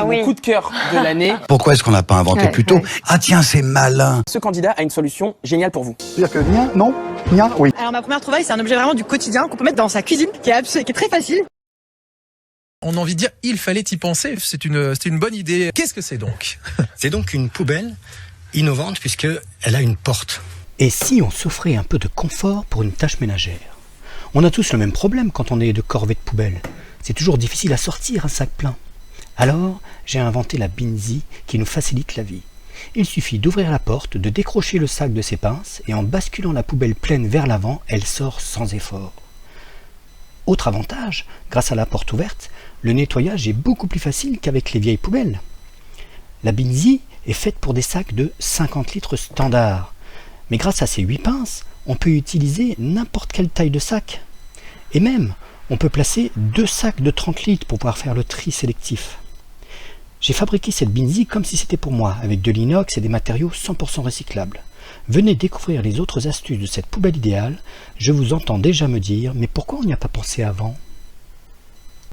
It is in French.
c'est mon coup de cœur de l'année. Pourquoi est-ce qu'on n'a pas inventé plus tôt? Ah tiens, c'est malin. Ce candidat a une solution géniale pour vous. C'est-à-dire que bien, non, bien, oui. Alors ma première trouvaille, c'est un objet vraiment du quotidien qu'on peut mettre dans sa cuisine, qui est très facile. On a envie de dire, il fallait y penser, c'était une bonne idée. Qu'est-ce que c'est donc? C'est donc une poubelle innovante puisqu'elle a une porte. Et si on s'offrait un peu de confort pour une tâche ménagère? On a tous le même problème quand on est de corvée de poubelle. C'est toujours difficile à sortir un sac plein. Alors, j'ai inventé la Binzy qui nous facilite la vie. Il suffit d'ouvrir la porte, de décrocher le sac de ses pinces et en basculant la poubelle pleine vers l'avant, elle sort sans effort. Autre avantage, grâce à la porte ouverte, le nettoyage est beaucoup plus facile qu'avec les vieilles poubelles. La Binzy est faite pour des sacs de 50 litres standard. Mais grâce à ces 8 pinces, on peut utiliser n'importe quelle taille de sac. Et même, on peut placer 2 sacs de 30 litres pour pouvoir faire le tri sélectif. J'ai fabriqué cette Binzy comme si c'était pour moi, avec de l'inox et des matériaux 100% recyclables. Venez découvrir les autres astuces de cette poubelle idéale. Je vous entends déjà me dire, mais pourquoi on n'y a pas pensé avant ?